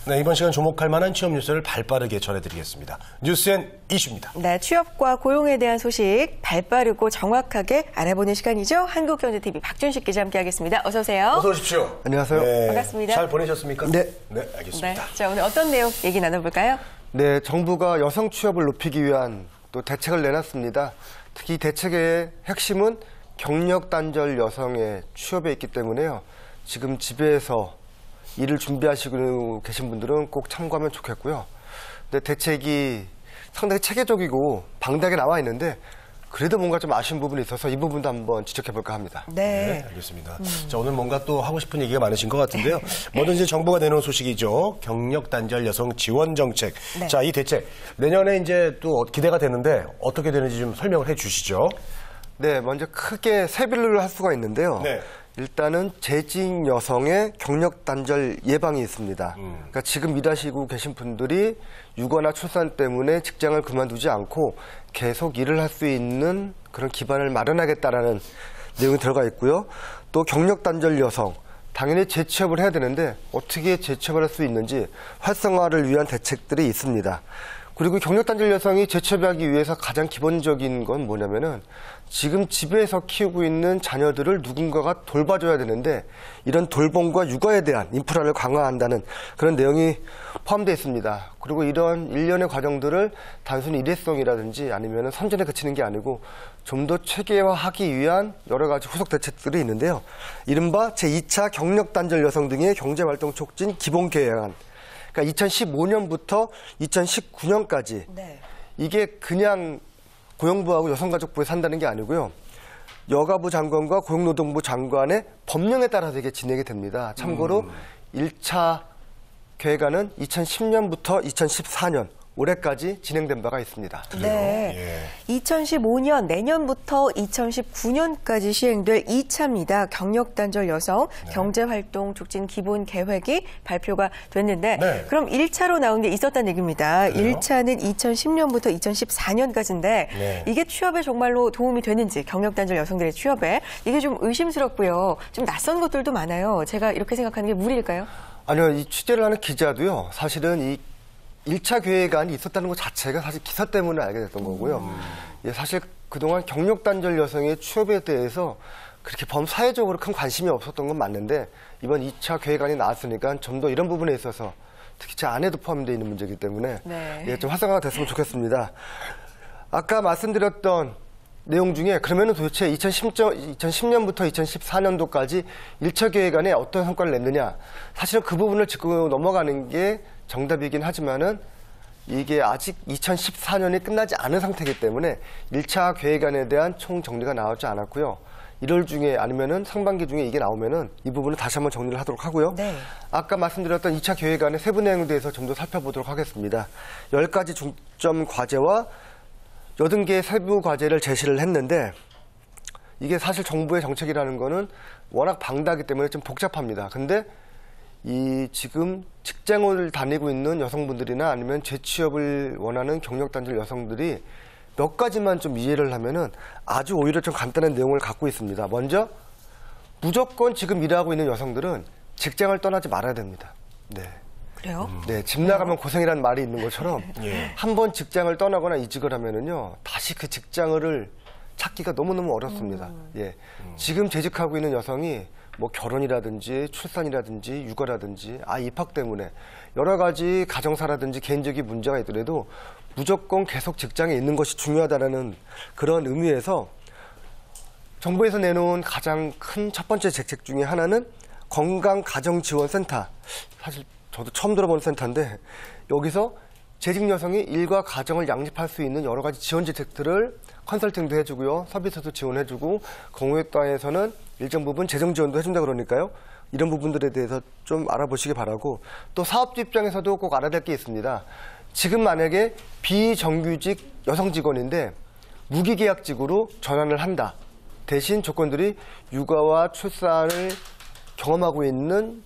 네, 이번 시간 주목할 만한 취업 뉴스를 발빠르게 전해드리겠습니다. 뉴스앤 이슈입니다. 네, 취업과 고용에 대한 소식 발빠르고 정확하게 알아보는 시간이죠. 한국경제TV 박준식 기자 함께하겠습니다. 어서 오세요. 어서 오십시오. 안녕하세요. 네, 반갑습니다. 잘 보내셨습니까? 네. 네, 알겠습니다. 네, 자, 오늘 어떤 내용 얘기 나눠볼까요? 네, 정부가 여성 취업을 높이기 위한 또 대책을 내놨습니다. 특히 이 대책의 핵심은 경력 단절 여성의 취업에 있기 때문에요. 지금 집에서 일을 준비하시고 계신 분들은 꼭 참고하면 좋겠고요. 근데 대책이 상당히 체계적이고 방대하게 나와 있는데 그래도 뭔가 좀 아쉬운 부분이 있어서 이 부분도 한번 지적해볼까 합니다. 네. 알겠습니다. 자, 오늘 뭔가 또 하고 싶은 얘기가 많으신 것 같은데요. 먼저 이제 정부가 내놓은 소식이죠. 경력 단절 여성 지원 정책. 네. 자, 이 대책 내년에 이제 또 기대가 되는데 어떻게 되는지 좀 설명을 해주시죠. 네, 먼저 크게 세 분류를 할 수가 있는데요. 네. 일단은 재직 여성의 경력 단절 예방이 있습니다. 그러니까 지금 일하시고 계신 분들이 육아나 출산 때문에 직장을 그만두지 않고 계속 일을 할 수 있는 그런 기반을 마련하겠다라는 내용이 들어가 있고요. 또 경력 단절 여성, 당연히 재취업을 해야 되는데 어떻게 재취업을 할 수 있는지 활성화를 위한 대책들이 있습니다. 그리고 경력 단절 여성이 재취업하기 위해서 가장 기본적인 건 뭐냐면은 지금 집에서 키우고 있는 자녀들을 누군가가 돌봐줘야 되는데 이런 돌봄과 육아에 대한 인프라를 강화한다는 그런 내용이 포함되어 있습니다. 그리고 이런 일련의 과정들을 단순히 일회성이라든지 아니면 선전에 그치는 게 아니고 좀 더 체계화하기 위한 여러 가지 후속 대책들이 있는데요. 이른바 제2차 경력 단절 여성 등의 경제활동 촉진 기본 계획안. 그러니까 2015년부터 2019년까지 네. 이게 그냥 고용부하고 여성가족부에 산다는 게 아니고요. 여가부 장관과 고용노동부 장관의 법령에 따라서 이게 진행이 됩니다. 참고로 1차 계획안은 2010년부터 2014년 올해까지 진행된 바가 있습니다. 네. 2015년 내년부터 2019년까지 시행될 2차입니다. 경력 단절 여성 경제활동 촉진 기본 계획이 발표가 됐는데 네. 그럼 1차로 나온 게 있었다는 얘기입니다. 그래요? 1차는 2010년부터 2014년까지인데 네. 이게 취업에 정말로 도움이 되는지 경력 단절 여성들의 취업에 이게 좀 의심스럽고요. 좀 낯선 것들도 많아요. 제가 이렇게 생각하는 게 무리일까요? 아니요. 이 취재를 하는 기자도요. 사실은 이 1차 계획안이 있었다는 것 자체가 사실 기사 때문에 알게 됐던 거고요. 예, 사실 그동안 경력 단절 여성의 취업에 대해서 그렇게 범사회적으로 큰 관심이 없었던 건 맞는데 이번 2차 계획안이 나왔으니까 좀 더 이런 부분에 있어서 특히 제 아내도 포함되어 있는 문제이기 때문에 네. 예, 좀 활성화가 됐으면 좋겠습니다. 아까 말씀드렸던 내용 중에 그러면은 도대체 2010년부터 2014년도까지 1차 계획안에 어떤 성과를 냈느냐. 사실은 그 부분을 짚고 넘어가는 게 정답이긴 하지만은 이게 아직 2014년이 끝나지 않은 상태이기 때문에 1차 계획안에 대한 총 정리가 나오지 않았고요. 1월 중에 아니면은 상반기 중에 이게 나오면은 이 부분을 다시 한번 정리를 하도록 하고요. 네. 아까 말씀드렸던 2차 계획안의 세부 내용에 대해서 좀 더 살펴보도록 하겠습니다. 10가지 중점 과제와 80개의 세부 과제를 제시를 했는데 이게 사실 정부의 정책이라는 거는 워낙 방대하기 때문에 좀 복잡합니다. 근데 이 지금 직장을 다니고 있는 여성분들이나 아니면 재취업을 원하는 경력 단절 여성들이 몇 가지만 좀 이해를 하면은 아주 오히려 좀 간단한 내용을 갖고 있습니다. 먼저 무조건 지금 일하고 있는 여성들은 직장을 떠나지 말아야 됩니다. 네. 그래요? 네, 집 나가면 고생이라는 말이 있는 것처럼 예. 한번 직장을 떠나거나 이직을 하면은요 다시 그 직장을 찾기가 너무너무 어렵습니다. 예, 지금 재직하고 있는 여성이 뭐 결혼이라든지 출산이라든지 육아라든지 아이 입학 때문에 여러 가지 가정사라든지 개인적인 문제가 있더라도 무조건 계속 직장에 있는 것이 중요하다는 그런 의미에서 정부에서 내놓은 가장 큰 첫 번째 대책 중에 하나는 건강가정지원센터. 사실 저도 처음 들어보는 센터인데 여기서 재직 여성이 일과 가정을 양립할 수 있는 여러 가지 지원 정책들을 컨설팅도 해주고요. 서비스도 지원해주고 공무에 따라서는 일정 부분 재정 지원도 해준다 그러니까요. 이런 부분들에 대해서 좀 알아보시기 바라고 또 사업주 입장에서도 꼭 알아야 될 게 있습니다. 지금 만약에 비정규직 여성 직원인데 무기계약직으로 전환을 한다. 대신 조건들이 육아와 출산을 경험하고 있는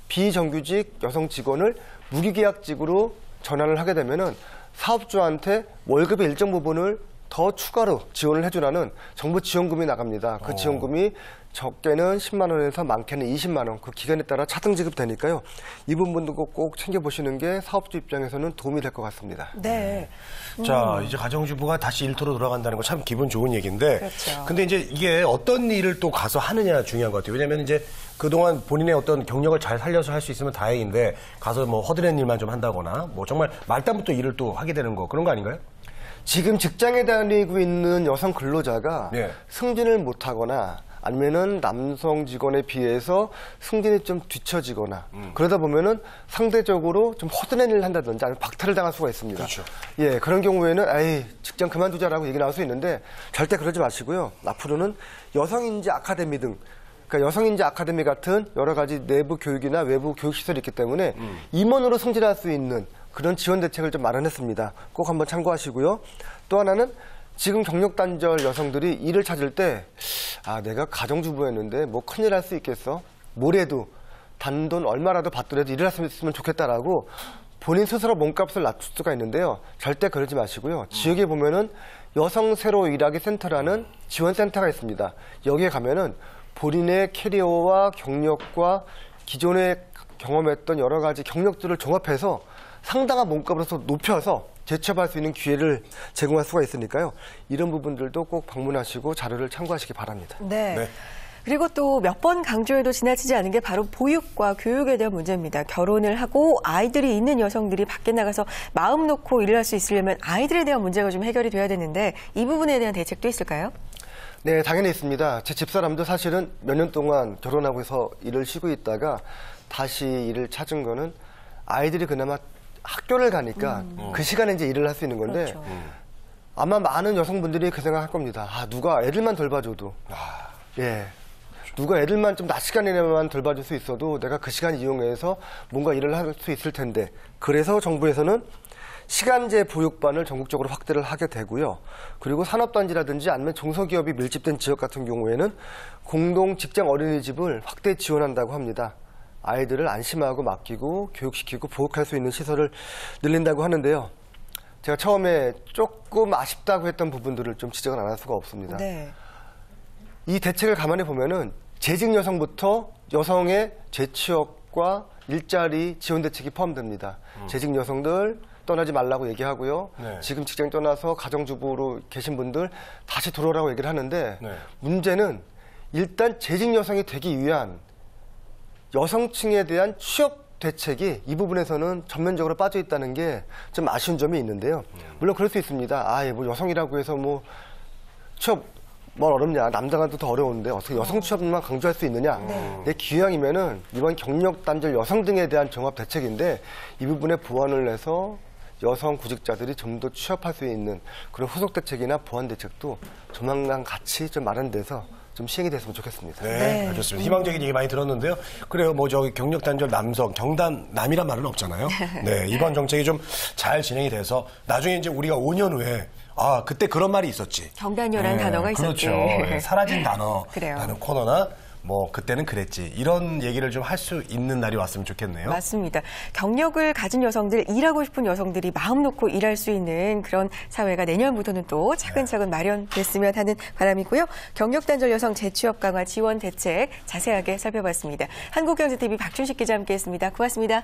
비정규직 여성 직원을 무기계약직으로 전환을 하게 되면은 사업주한테 월급의 일정 부분을 더 추가로 지원을 해주라는 정부 지원금이 나갑니다. 그 지원금이 적게는 10만 원에서 많게는 20만 원, 그 기간에 따라 차등 지급되니까요. 이 부분도 꼭 챙겨보시는 게 사업주 입장에서는 도움이 될 것 같습니다. 네. 자, 이제 가정주부가 다시 일터로 돌아간다는 거 참 기분 좋은 얘기인데. 그렇죠. 근데 이제 이게 어떤 일을 또 가서 하느냐 중요한 것 같아요. 왜냐면 이제 그동안 본인의 어떤 경력을 잘 살려서 할 수 있으면 다행인데 가서 뭐 허드렛 일만 좀 한다거나 뭐 정말 말단부터 일을 또 하게 되는 거 그런 거 아닌가요? 지금 직장에 다니고 있는 여성 근로자가 예. 승진을 못하거나 아니면은 남성 직원에 비해서 승진이 좀 뒤처지거나 그러다 보면은 상대적으로 좀 허드렛 일을 한다든지 아니면 박탈을 당할 수가 있습니다. 그렇죠. 예, 그런 경우에는 에이, 직장 그만두자라고 얘기 나올 수 있는데 절대 그러지 마시고요. 앞으로는 여성인재 아카데미 등 그러니까 여성인재 아카데미 같은 여러 가지 내부 교육이나 외부 교육 시설이 있기 때문에 임원으로 승진할 수 있는 그런 지원 대책을 좀 마련했습니다. 꼭 한번 참고하시고요. 또 하나는 지금 경력 단절 여성들이 일을 찾을 때 아, 내가 가정주부였는데 뭐 큰일 할 수 있겠어? 뭐래도 단돈 얼마라도 받더라도 일을 했으면 좋겠다라고 본인 스스로 몸값을 낮출 수가 있는데요. 절대 그러지 마시고요. 지역에 보면은 여성 새로 일하기 센터라는 지원센터가 있습니다. 여기에 가면은 본인의 캐리어와 경력과 기존에 경험했던 여러 가지 경력들을 종합해서 상당한 몸값으로서 높여서 재취업할 수 있는 기회를 제공할 수가 있으니까요. 이런 부분들도 꼭 방문하시고 자료를 참고하시기 바랍니다. 네. 네. 그리고 또 몇 번 강조해도 지나치지 않은 게 바로 보육과 교육에 대한 문제입니다. 결혼을 하고 아이들이 있는 여성들이 밖에 나가서 마음 놓고 일을 할 수 있으려면 아이들에 대한 문제가 좀 해결이 돼야 되는데 이 부분에 대한 대책도 있을까요? 네, 당연히 있습니다. 제 집사람도 사실은 몇 년 동안 결혼하고서 일을 쉬고 있다가 다시 일을 찾은 거는 아이들이 그나마 학교를 가니까 그 시간에 이제 일을 할 수 있는 건데 그렇죠. 아마 많은 여성분들이 그 생각할 겁니다. 아, 누가 애들만 덜 봐줘도. 예. 누가 애들만 좀 낮 시간에만 덜 봐줄 수 있어도 내가 그 시간 이용해서 뭔가 일을 할 수 있을 텐데. 그래서 정부에서는 시간제 보육반을 전국적으로 확대를 하게 되고요. 그리고 산업단지라든지 아니면 중소기업이 밀집된 지역 같은 경우에는 공동 직장 어린이집을 확대 지원한다고 합니다. 아이들을 안심하고 맡기고 교육시키고 보육할 수 있는 시설을 늘린다고 하는데요. 제가 처음에 조금 아쉽다고 했던 부분들을 좀 지적을 안 할 수가 없습니다. 네. 이 대책을 감안해 보면은 재직 여성부터 여성의 재취업과 일자리 지원 대책이 포함됩니다. 재직 여성들 떠나지 말라고 얘기하고요. 네. 지금 직장 떠나서 가정주부로 계신 분들 다시 들어오라고 얘기를 하는데 네. 문제는 일단 재직 여성이 되기 위한 여성층에 대한 취업 대책이 이 부분에서는 전면적으로 빠져 있다는 게 좀 아쉬운 점이 있는데요. 물론 그럴 수 있습니다. 아, 뭐 여성이라고 해서 뭐 취업 뭘 어렵냐. 남자가 더 어려운데 어떻게 여성 취업만 강조할 수 있느냐. 내 기왕이면은 이번 경력 단절 여성 등에 대한 종합 대책인데 이 부분에 보완을 해서 여성 구직자들이 좀 더 취업할 수 있는 그런 후속 대책이나 보완 대책도 조만간 같이 좀 마련돼서 좀 시행이 됐으면 좋겠습니다. 네, 좋습니다. 희망적인 얘기 많이 들었는데요. 그래요, 뭐 저기 경력 단절 남성, 경단 남이란 말은 없잖아요. 네, 이번 정책이 좀 잘 진행이 돼서 나중에 이제 우리가 5년 후에 아 그때 그런 말이 있었지. 경단녀라는 단어가 있었지. 그렇죠. 네, 사라진 단어, 그래요. 라는 코너나 뭐 그때는 그랬지 이런 얘기를 좀 할 수 있는 날이 왔으면 좋겠네요. 맞습니다. 경력을 가진 여성들, 일하고 싶은 여성들이 마음 놓고 일할 수 있는 그런 사회가 내년부터는 또 차근차근 마련됐으면 하는 바람이고요. 경력 단절 여성 재취업 강화 지원 대책 자세하게 살펴봤습니다. 한국경제TV 박준식 기자 함께했습니다. 고맙습니다.